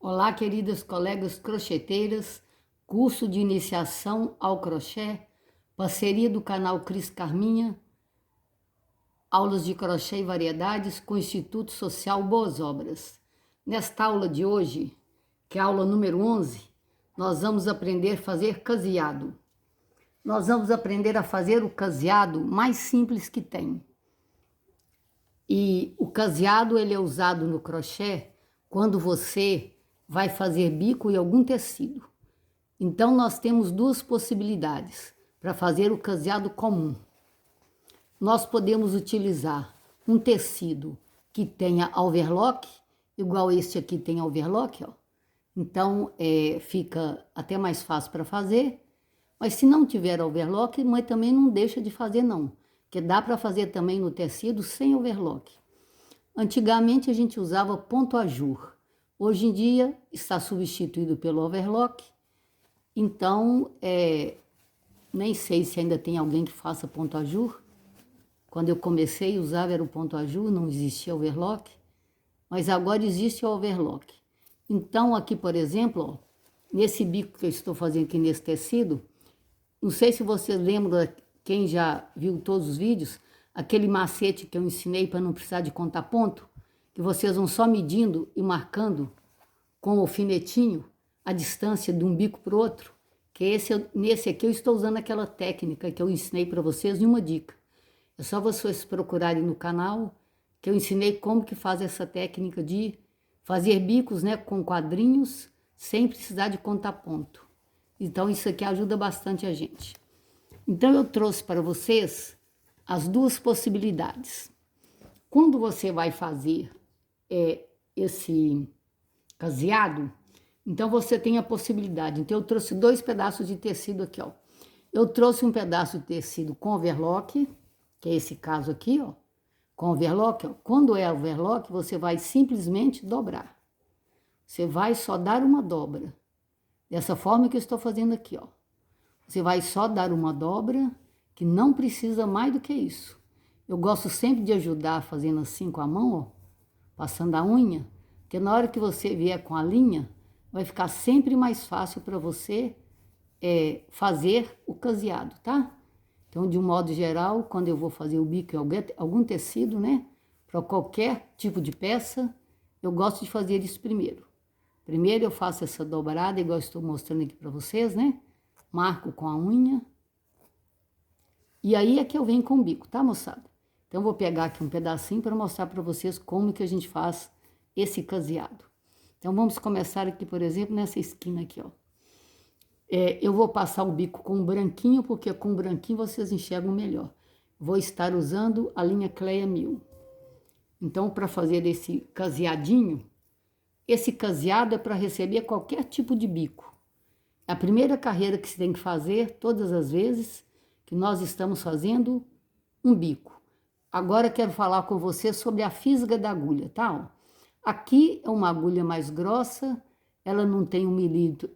Olá, queridas colegas crocheteiras, curso de iniciação ao crochê, parceria do canal Cris Carminha, aulas de crochê e variedades com o Instituto Social Boas Obras. Nesta aula de hoje, que é a aula número 11, nós vamos aprender a fazer caseado. Nós vamos aprender a fazer o caseado mais simples que tem. E o caseado ele é usado no crochê quando você vai fazer bico em algum tecido. Então, nós temos duas possibilidades para fazer o caseado comum. Nós podemos utilizar um tecido que tenha overlock, igual este aqui tem overlock, ó. Então, fica até mais fácil para fazer. Mas se não tiver overlock, mas também não deixa de fazer não, porque dá para fazer também no tecido sem overlock. Antigamente a gente usava ponto ajur. Hoje em dia está substituído pelo overlock. Então, nem sei se ainda tem alguém que faça ponto ajur. Quando eu comecei a usar era o ponto ajur, não existia overlock. Mas agora existe o overlock. Então, aqui, por exemplo, ó, nesse bico que eu estou fazendo aqui nesse tecido, não sei se vocês lembram, quem já viu todos os vídeos, aquele macete que eu ensinei para não precisar de contar ponto, que vocês vão só medindo e marcando com o alfinetinho a distância de um bico para o outro, que nesse aqui eu estou usando aquela técnica que eu ensinei para vocês em uma dica. É só vocês procurarem no canal, que eu ensinei como que faz essa técnica de fazer bicos, né, com quadrinhos, sem precisar de contar ponto. Então, isso aqui ajuda bastante a gente. Então, eu trouxe para vocês as duas possibilidades. Quando você vai fazer esse caseado, então você tem a possibilidade. Então, eu trouxe dois pedaços de tecido aqui, ó. Eu trouxe um pedaço de tecido com overlock, que é esse caso aqui, ó. Com overlock, ó. Quando é overlock, você vai simplesmente dobrar. Você vai só dar uma dobra. Dessa forma que eu estou fazendo aqui, ó. Você vai só dar uma dobra, que não precisa mais do que isso. Eu gosto sempre de ajudar fazendo assim com a mão, ó, passando a unha, porque na hora que você vier com a linha, vai ficar sempre mais fácil para você fazer o caseado, tá? Então, de um modo geral, quando eu vou fazer o bico em algum tecido, né, para qualquer tipo de peça, eu gosto de fazer isso primeiro. Primeiro eu faço essa dobrada, igual eu estou mostrando aqui para vocês, né? Marco com a unha. E aí é que eu venho com o bico, tá, moçada? Então, eu vou pegar aqui um pedacinho para mostrar para vocês como que a gente faz esse caseado. Então, vamos começar aqui, por exemplo, nessa esquina aqui, ó. Eu vou passar o bico com branquinho, porque com branquinho vocês enxergam melhor. Vou estar usando a linha Cleia 1000. Então, para fazer esse caseadinho, esse caseado é para receber qualquer tipo de bico. É a primeira carreira que se tem que fazer todas as vezes que nós estamos fazendo um bico. Agora quero falar com você sobre a fisga da agulha, tá? Aqui é uma agulha mais grossa, ela não tem 1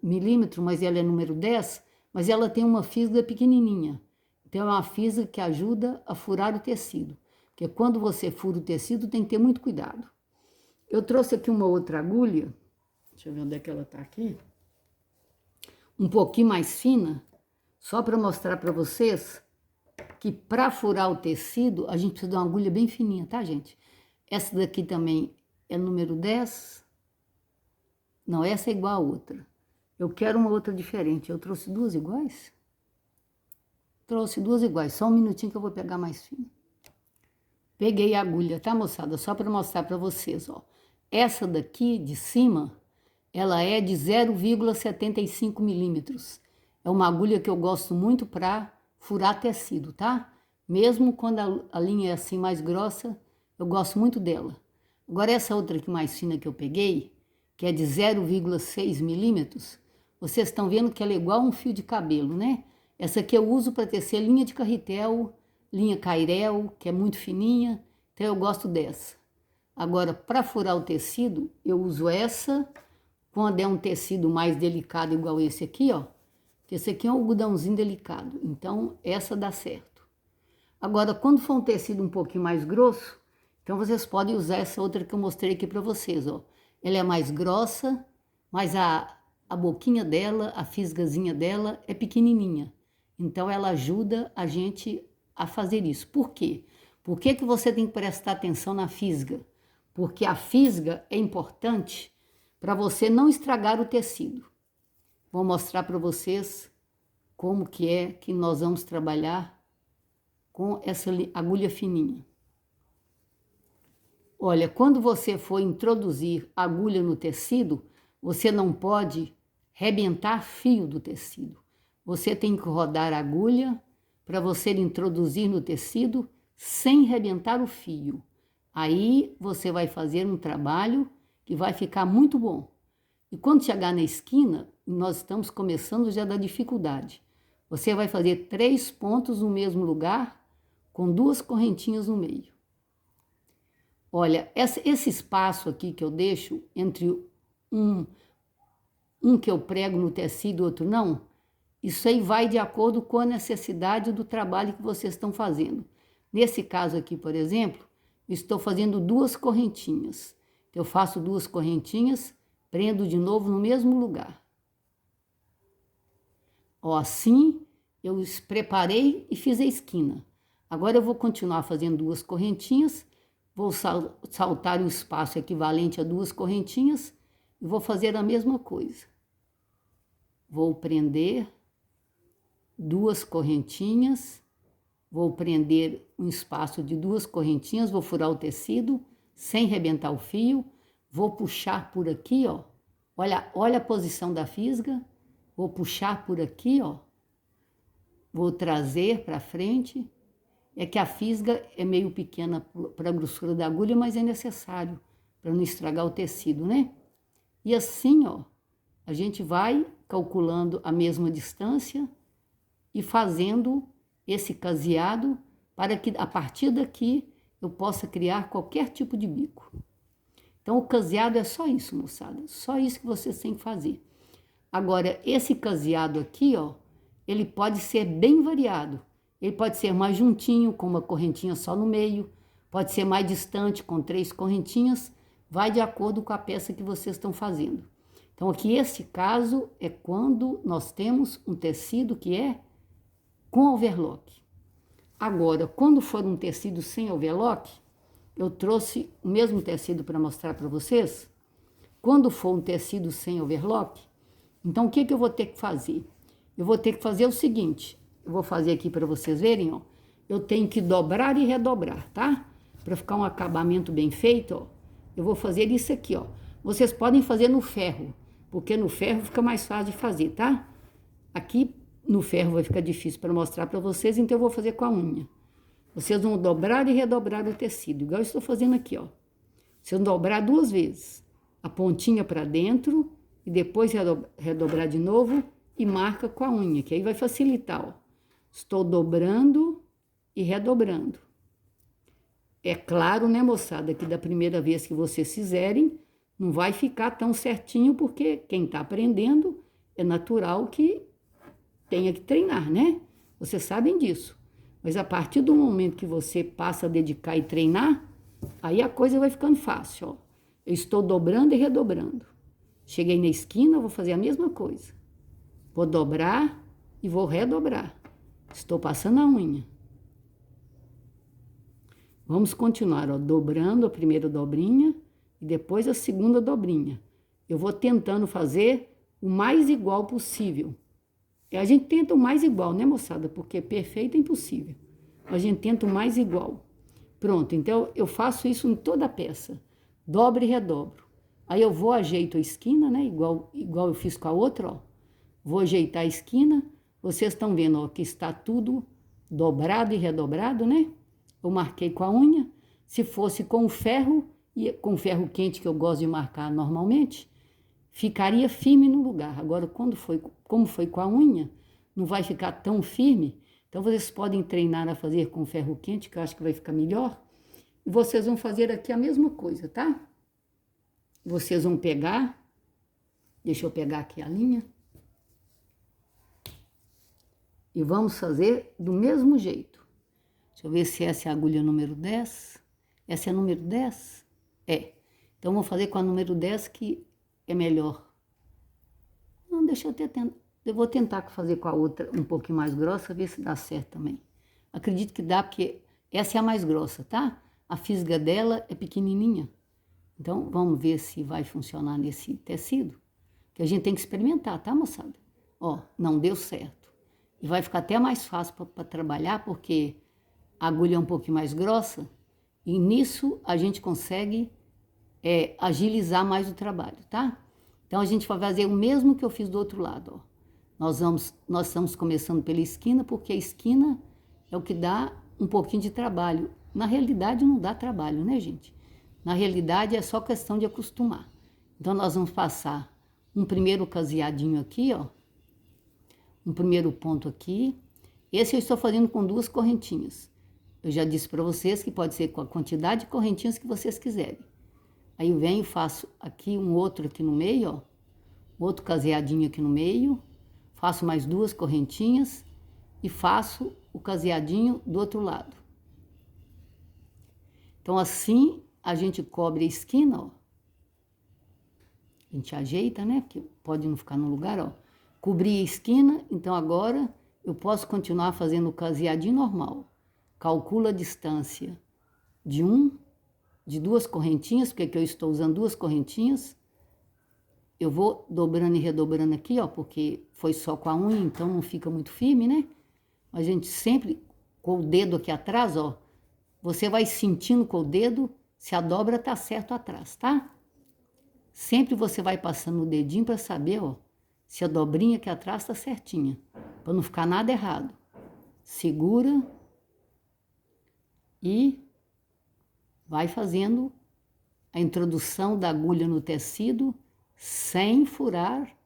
milímetro, mas ela é número 10, mas ela tem uma fisga pequenininha. Então é uma fisga que ajuda a furar o tecido, porque quando você fura o tecido tem que ter muito cuidado. Eu trouxe aqui uma outra agulha, deixa eu ver onde é que ela tá aqui, um pouquinho mais fina, só para mostrar para vocês que para furar o tecido, a gente precisa de uma agulha bem fininha, tá, gente? Essa daqui também é número 10. Não, essa é igual a outra. Eu quero uma outra diferente. Eu trouxe duas iguais? Trouxe duas iguais. Só um minutinho que eu vou pegar mais fina. Peguei a agulha, tá, moçada? Só para mostrar para vocês, ó. Essa daqui de cima, ela é de 0,75 milímetros. É uma agulha que eu gosto muito para furar tecido, tá? Mesmo quando a linha é assim mais grossa, eu gosto muito dela. Agora essa outra aqui mais fina que eu peguei, que é de 0,6 milímetros, vocês estão vendo que ela é igual a um fio de cabelo, né? Essa aqui eu uso para tecer linha de carretel, linha cairel, que é muito fininha, então eu gosto dessa. Agora, para furar o tecido, eu uso essa, quando é um tecido mais delicado, igual esse aqui, ó. Esse aqui é um algodãozinho delicado, então essa dá certo. Agora, quando for um tecido um pouquinho mais grosso, então vocês podem usar essa outra que eu mostrei aqui para vocês, ó. Ela é mais grossa, mas a boquinha dela, a fisgazinha dela é pequenininha. Então, ela ajuda a gente a fazer isso. Por quê? Por que que você tem que prestar atenção na fisga? Porque a fisga é importante para você não estragar o tecido. Vou mostrar para vocês como que é que nós vamos trabalhar com essa agulha fininha. Olha, quando você for introduzir a agulha no tecido, você não pode rebentar fio do tecido. Você tem que rodar a agulha para você introduzir no tecido sem rebentar o fio. Aí você vai fazer um trabalho que vai ficar muito bom. E quando chegar na esquina, nós estamos começando já da dificuldade. Você vai fazer 3 pontos no mesmo lugar, com 2 correntinhas no meio. Olha, esse espaço aqui que eu deixo entre um que eu prego no tecido e outro não, isso aí vai de acordo com a necessidade do trabalho que vocês estão fazendo. Nesse caso aqui, por exemplo, estou fazendo 2 correntinhas. Eu faço 2 correntinhas, prendo de novo no mesmo lugar. Ó, assim eu preparei e fiz a esquina. Agora eu vou continuar fazendo 2 correntinhas, vou saltar um espaço equivalente a 2 correntinhas e vou fazer a mesma coisa. Vou prender 2 correntinhas, vou prender um espaço de 2 correntinhas, vou furar o tecido sem rebentar o fio, vou puxar por aqui, ó. Olha a posição da fisga, vou puxar por aqui, ó. Vou trazer para frente. É que a fisga é meio pequena para a grossura da agulha, mas é necessário para não estragar o tecido, né? E assim, ó, a gente vai calculando a mesma distância e fazendo esse caseado para que a partir daqui eu possa criar qualquer tipo de bico. Então, o caseado é só isso, moçada, só isso que vocês têm que fazer. Agora, esse caseado aqui, ó, ele pode ser bem variado. Ele pode ser mais juntinho, com uma correntinha só no meio, pode ser mais distante, com 3 correntinhas, vai de acordo com a peça que vocês estão fazendo. Então, aqui, esse caso é quando nós temos um tecido que é com overlock. Agora, quando for um tecido sem overlock, eu trouxe o mesmo tecido para mostrar para vocês. Quando for um tecido sem overlock, então o que que eu vou ter que fazer? Eu vou ter que fazer o seguinte, eu vou fazer aqui para vocês verem, ó. Eu tenho que dobrar e redobrar, tá? Para ficar um acabamento bem feito, ó. Eu vou fazer isso aqui, ó. Vocês podem fazer no ferro, porque no ferro fica mais fácil de fazer, tá? Aqui no ferro vai ficar difícil para mostrar para vocês, então eu vou fazer com a unha. Vocês vão dobrar e redobrar o tecido, igual eu estou fazendo aqui, ó. Vocês vão dobrar 2 vezes, a pontinha para dentro e depois redobrar de novo e marca com a unha, que aí vai facilitar, ó. Estou dobrando e redobrando. É claro, né, moçada, que da primeira vez que vocês fizerem, não vai ficar tão certinho, porque quem está aprendendo é natural que tenha que treinar, né? Vocês sabem disso. Mas a partir do momento que você passa a dedicar e treinar, aí a coisa vai ficando fácil, ó. Eu estou dobrando e redobrando. Cheguei na esquina, vou fazer a mesma coisa. Vou dobrar e vou redobrar. Estou passando a unha. Vamos continuar, ó, dobrando a primeira dobrinha e depois a segunda dobrinha. Eu vou tentando fazer o mais igual possível. A gente tenta o mais igual, né, moçada? Porque perfeito é impossível. A gente tenta o mais igual. Pronto, então eu faço isso em toda a peça. Dobro e redobro. Aí eu vou, ajeito a esquina, né? Igual eu fiz com a outra, ó. Vou ajeitar a esquina. Vocês estão vendo, ó, que está tudo dobrado e redobrado, né? Eu marquei com a unha. Se fosse com o ferro, e com ferro quente, que eu gosto de marcar normalmente, ficaria firme no lugar. Agora, como foi com a unha, não vai ficar tão firme. Então, vocês podem treinar a fazer com ferro quente, que eu acho que vai ficar melhor. E vocês vão fazer aqui a mesma coisa, tá? Vocês vão pegar, deixa eu pegar aqui a linha. E vamos fazer do mesmo jeito. Deixa eu ver se essa é a agulha número 10. Essa é a número 10? É. Então, vou fazer com a número 10, que é melhor deixa eu eu vou tentar fazer com a outra um pouquinho mais grossa, ver se dá certo também. Acredito que dá, porque essa é a mais grossa, tá? A fisga dela é pequenininha. Então, vamos ver se vai funcionar nesse tecido. Que a gente tem que experimentar, tá, moçada? Ó, não deu certo. E vai ficar até mais fácil para trabalhar, porque a agulha é um pouquinho mais grossa. E nisso a gente consegue agilizar mais o trabalho, tá? Então, a gente vai fazer o mesmo que eu fiz do outro lado, ó. Nós estamos começando pela esquina, porque a esquina é o que dá um pouquinho de trabalho. Na realidade, não dá trabalho, né, gente? Na realidade, é só questão de acostumar. Então, nós vamos passar um primeiro caseadinho aqui, ó. Um primeiro ponto aqui. Esse eu estou fazendo com 2 correntinhas. Eu já disse para vocês que pode ser com a quantidade de correntinhas que vocês quiserem. Aí eu venho e faço aqui um outro aqui no meio, ó. Outro caseadinho aqui no meio. Faço mais 2 correntinhas e faço o caseadinho do outro lado. Então, assim, a gente cobre a esquina, ó. A gente ajeita, né? Porque pode não ficar no lugar, ó. Cobri a esquina, então agora eu posso continuar fazendo o caseadinho normal. Calcula a distância de 2 correntinhas, porque aqui eu estou usando 2 correntinhas. Eu vou dobrando e redobrando aqui, ó, porque foi só com a unha, então não fica muito firme, né? A gente sempre, com o dedo aqui atrás, ó, você vai sentindo com o dedo se a dobra tá certo atrás, tá? Sempre você vai passando o dedinho para saber, ó, se a dobrinha aqui atrás tá certinha, para não ficar nada errado. Segura e vai fazendo a introdução da agulha no tecido sem furar,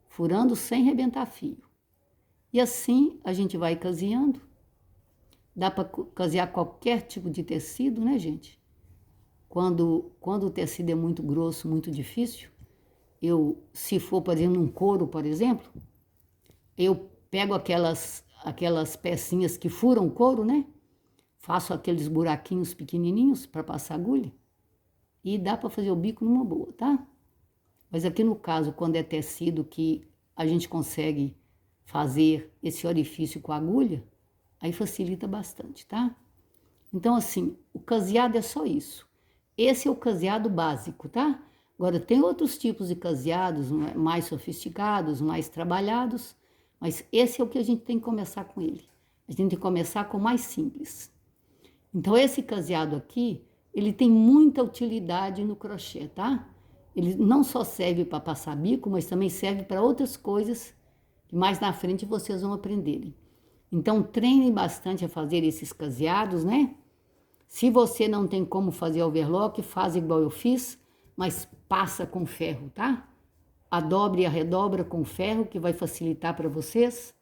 furando sem rebentar fio. E assim a gente vai caseando. Dá para casear qualquer tipo de tecido, né, gente? Quando o tecido é muito grosso, muito difícil, se for, por exemplo, um couro, por exemplo, eu pego aquelas pecinhas que furam o couro, né? Faço aqueles buraquinhos pequenininhos para passar agulha e dá para fazer o bico numa boa, tá? Mas aqui no caso, quando é tecido que a gente consegue fazer esse orifício com a agulha, aí facilita bastante, tá? Então, assim, o caseado é só isso. Esse é o caseado básico, tá? Agora, tem outros tipos de caseados mais sofisticados, mais trabalhados, mas esse é o que a gente tem que começar com ele. A gente tem que começar com o mais simples. Então, esse caseado aqui, ele tem muita utilidade no crochê, tá? Ele não só serve para passar bico, mas também serve para outras coisas que mais na frente vocês vão aprenderem. Então, treinem bastante a fazer esses caseados, né? Se você não tem como fazer overlock, faz igual eu fiz, mas passa com ferro, tá? A dobra e a redobra com ferro, que vai facilitar para vocês.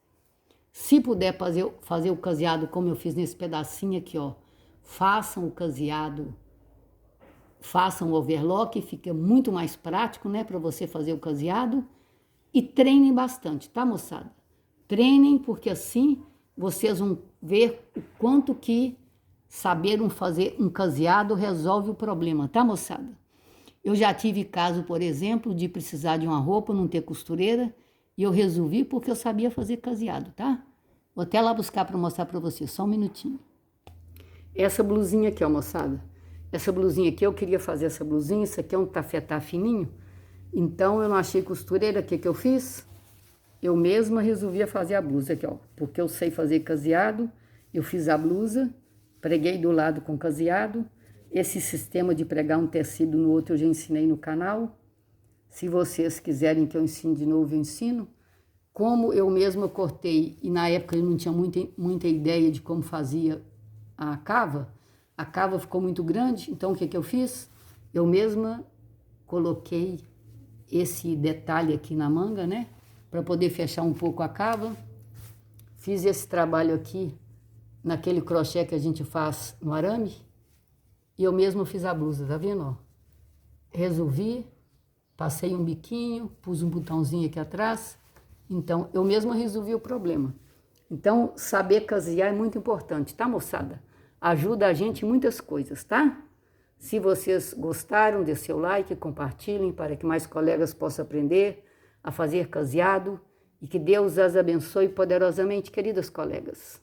Se puder fazer o caseado como eu fiz nesse pedacinho aqui, ó, façam o caseado, façam o overlock, fica muito mais prático, né, para você fazer o caseado. E treinem bastante, tá, moçada? Treinem, porque assim vocês vão ver o quanto que saber fazer um caseado resolve o problema, tá, moçada? Eu já tive caso, por exemplo, de precisar de uma roupa, não ter costureira, e eu resolvi porque eu sabia fazer caseado, tá? Vou até lá buscar para mostrar para vocês, só um minutinho. Essa blusinha aqui, ó, moçada. Essa blusinha aqui, eu queria fazer essa blusinha, isso aqui é um tafetá fininho, então eu não achei costureira, o que que eu fiz? Eu mesma resolvi fazer a blusa aqui, ó, porque eu sei fazer caseado, eu fiz a blusa, preguei do lado com caseado. Esse sistema de pregar um tecido no outro eu já ensinei no canal. Se vocês quiserem que eu ensine de novo, eu ensino. Como eu mesma cortei, e na época eu não tinha muita ideia de como fazia a cava ficou muito grande, então o que que eu fiz? Eu mesma coloquei esse detalhe aqui na manga, né? Para poder fechar um pouco a cava. Fiz esse trabalho aqui naquele crochê que a gente faz no arame. E eu mesmo fiz a blusa, tá vendo, ó? Resolvi, passei um biquinho, pus um botãozinho aqui atrás. Então, eu mesma resolvi o problema. Então, saber casear é muito importante, tá, moçada? Ajuda a gente em muitas coisas, tá? Se vocês gostaram, dê seu like, compartilhem para que mais colegas possam aprender. a fazer caseado e que Deus as abençoe poderosamente, queridas colegas.